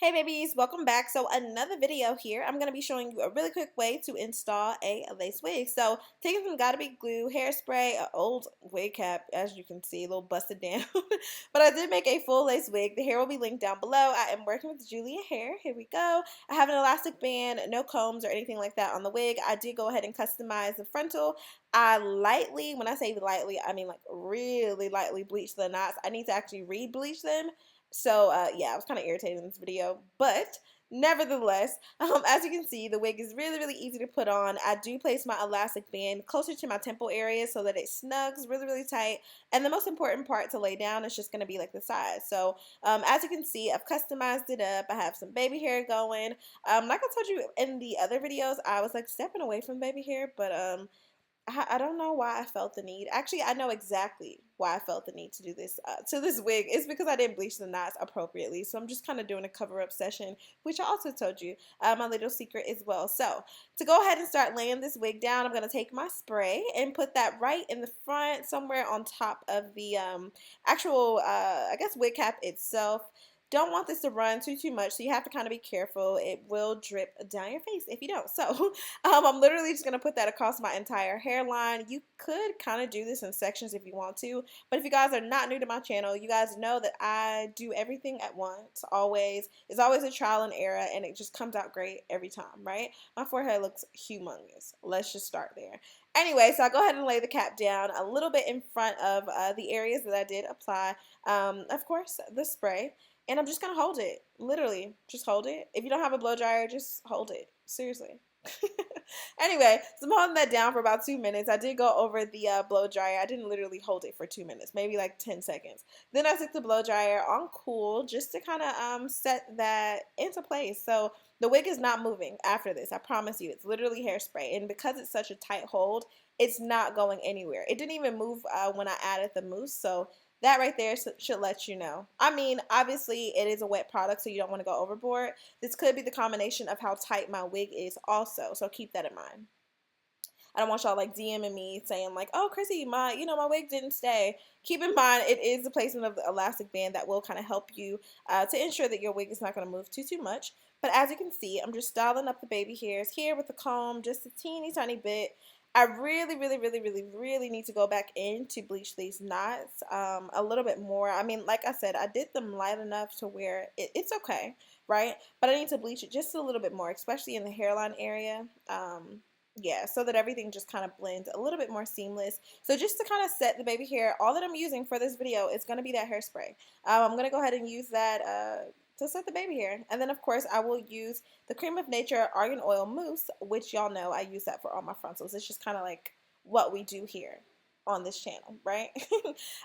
Hey babies, welcome back. So another video here. I'm going to be showing you a really quick way to install a lace wig. So taking some Gotta Be glue, hairspray, an old wig cap, as you can see, a little busted down. But I did make a full lace wig. The hair will be linked down below. I am working with Julia hair. Here we go. I have an elastic band, no combs or anything like that on the wig. I did go ahead and customize the frontal. I lightly, when I say lightly, I mean like really lightly bleach the knots. I need to actually re-bleach them. So yeah, I was kind of irritated in this video, but nevertheless, as you can see, the wig is really easy to put on. I do place my elastic band closer to my temple area so that it snugs really tight. And the most important part to lay down is just going to be like the sides. So as you can see, I've customized it up. I have some baby hair going. Like I told you in the other videos, I was like stepping away from baby hair, but I don't know why I felt the need. Actually, I know exactly why I felt the need to do this to this wig. It's because I didn't bleach the knots appropriately. So I'm just kind of doing a cover-up session, which I also told you my little secret as well. So to go ahead and start laying this wig down, I'm going to take my spray and put that right in the front, somewhere on top of the actual, I guess, wig cap itself. Don't want this to run too much, so you have to kind of be careful. It will drip down your face if you don't. So I'm literally just going to put that across my entire hairline. You could kind of do this in sections if you want to, but if you guys are not new to my channel, you guys know that I do everything at once, always. It's always a trial and error, and it just comes out great every time, right? My forehead looks humongous. Let's just start there. Anyway, so I go ahead and lay the cap down a little bit in front of the areas that I did apply, of course, the spray. And I'm just going to hold it. Literally, just hold it. If you don't have a blow dryer, just hold it. Seriously. Anyway, so I'm holding that down for about 2 minutes. I did go over the blow dryer. I didn't literally hold it for 2 minutes, maybe like 10 seconds. Then I took the blow dryer on cool just to kind of set that into place. So the wig is not moving after this. I promise you. It's literally hairspray. And because it's such a tight hold, it's not going anywhere. It didn't even move when I added the mousse. So that right there should let you know. I mean, obviously, it is a wet product, so you don't want to go overboard. This could be the combination of how tight my wig is also, so keep that in mind. I don't want y'all like DMing me saying like, oh, Chrissy, my wig didn't stay. Keep in mind, it is the placement of the elastic band that will kind of help you to ensure that your wig is not going to move too much. But as you can see, I'm just styling up the baby hairs here with the comb, just a tiny bit. I really need to go back in to bleach these knots a little bit more. I mean, like I said, I did them light enough to where it's okay, right? But I need to bleach it just a little bit more, especially in the hairline area. Yeah, so that everything just kind of blends a little bit more seamless. So just to kind of set the baby hair, all that I'm using for this video is going to be that hairspray. I'm going to go ahead and use that to set the baby hair. And then, of course, I will use the Cream of Nature Argan Oil Mousse, which y'all know I use that for all my frontals. It's just kind of like what we do here on this channel, right?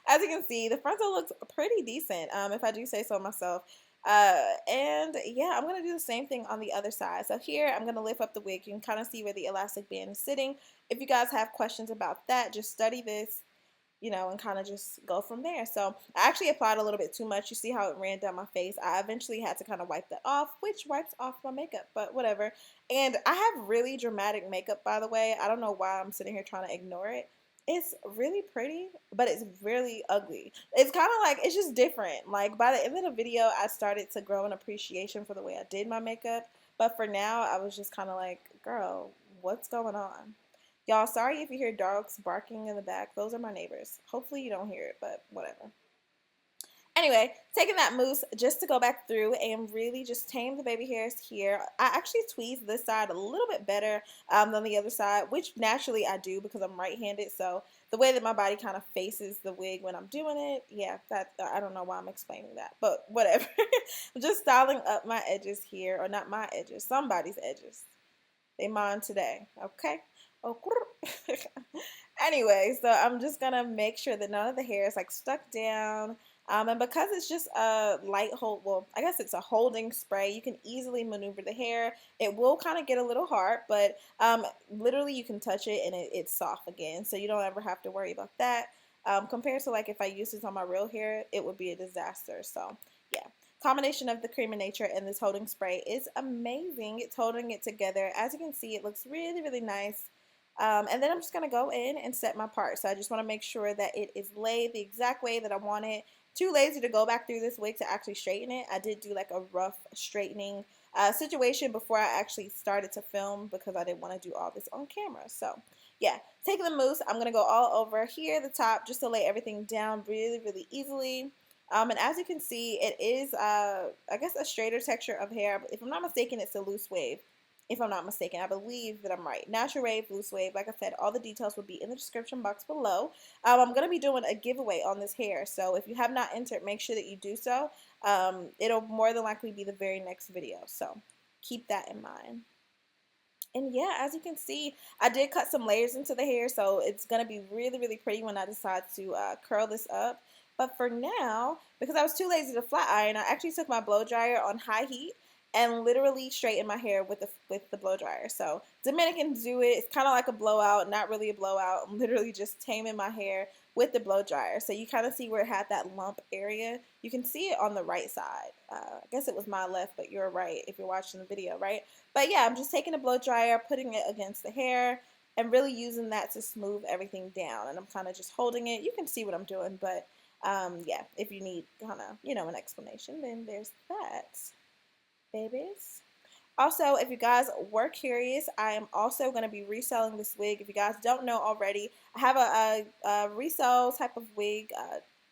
As you can see, the frontal looks pretty decent, if I do say so myself. And yeah, I'm going to do the same thing on the other side. So here, I'm going to lift up the wig. You can kind of see where the elastic band is sitting. If you guys have questions about that, just study this, and kind of just go from there. So I actually applied a little bit too much. You see how it ran down my face. I eventually had to kind of wipe that off, which wipes off my makeup, but whatever. And I have really dramatic makeup, by the way. I don't know why I'm sitting here trying to ignore it. It's really pretty, but it's really ugly. It's kind of like, it's just different. Like by the end of the video, I started to grow an appreciation for the way I did my makeup. But for now, I was just kind of like, girl, what's going on? Y'all, sorry if you hear dogs barking in the back. Those are my neighbors. Hopefully you don't hear it, but whatever. Anyway, taking that mousse just to go back through and really just tame the baby hairs here. I actually tweezed this side a little bit better than the other side, which naturally I do because I'm right-handed. So the way that my body kind of faces the wig when I'm doing it, yeah, that I don't know why I'm explaining that, but whatever. I'm just styling up my edges here, or not my edges, somebody's edges. They mine today, okay? Oh, anyway, so I'm just gonna make sure that none of the hair is like stuck down. And because it's just a light hold, well, I guess it's a holding spray, you can easily maneuver the hair. It will kind of get a little hard, but literally you can touch it and it's soft again, so you don't ever have to worry about that. Compared to like if I used this on my real hair, it would be a disaster. So yeah. Combination of the Cream of Nature and this holding spray is amazing. It's holding it together. As you can see, it looks really nice. And then I'm just going to go in and set my part. So I just want to make sure that it is laid the exact way that I want it. Too lazy to go back through this wig to actually straighten it. I did do like a rough straightening situation before I actually started to film because I didn't want to do all this on camera. So yeah, taking the mousse, I'm going to go all over here at the top just to lay everything down really, really easily. And as you can see, it is, I guess, a straighter texture of hair. But if I'm not mistaken, it's a loose wave. If I'm not mistaken, I believe that I'm right. Natural wave, loose wave. Like I said, all the details will be in the description box below. I'm going to be doing a giveaway on this hair. So if you have not entered, make sure that you do so. It'll more than likely be the very next video. So keep that in mind. And yeah, as you can see, I did cut some layers into the hair, so it's going to be really, really pretty when I decide to curl this up. But for now, because I was too lazy to flat iron, I actually took my blow dryer on high heat and literally straightened my hair with the blow dryer. So Dominicans do it. It's kind of like a blowout, not really a blowout. I'm literally just taming my hair with the blow dryer. So you kind of see where it had that lump area. You can see it on the right side. I guess it was my left, but you're right if you're watching the video, right? But yeah, I'm just taking a blow dryer, putting it against the hair, and really using that to smooth everything down. And I'm kind of just holding it. You can see what I'm doing, but yeah, if you need kind of, you know, an explanation, then there's that, babies. Also, if you guys were curious, I am also going to be reselling this wig. If you guys don't know already, I have a resale type of wig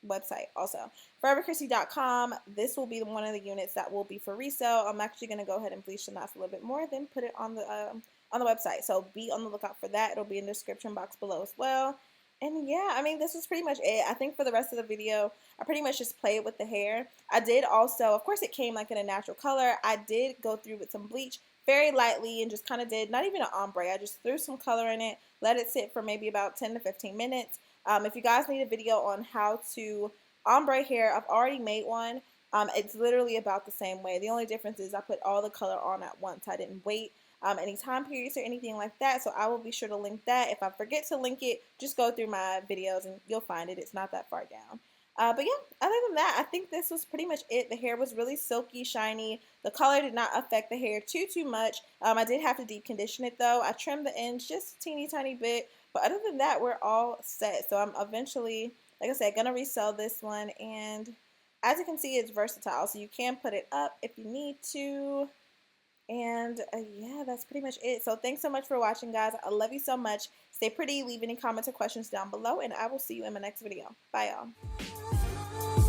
website also. ForeverChristy.com. This will be one of the units that will be for resale. I'm actually going to go ahead and bleach the knots a little bit more, then put it on the website. So be on the lookout for that. It'll be in the description box below as well. And yeah, I mean, this was pretty much it. I think for the rest of the video, I pretty much just played with the hair. I did also, of course, it came like in a natural color. I did go through with some bleach very lightly and just kind of did, not even an ombre. I just threw some color in it, let it sit for maybe about 10 to 15 minutes. If you guys need a video on how to ombre hair, I've already made one. It's literally about the same way. The only difference is I put all the color on at once. I didn't wait any time periods or anything like that, so I will be sure to link that. If I forget to link it, just go through my videos and you'll find it. It's not that far down. But yeah, other than that, I think this was pretty much it. The hair was really silky, shiny. The color did not affect the hair too much. I did have to deep condition it though. I trimmed the ends just a teeny tiny bit, but other than that, we're all set. So I'm eventually, like I said, gonna resell this one, and as you can see, it's versatile, so you can put it up if you need to. And yeah, that's pretty much it. So thanks so much for watching, guys. I love you so much. Stay pretty. Leave any comments or questions down below, and I will see you in my next video. Bye, y'all.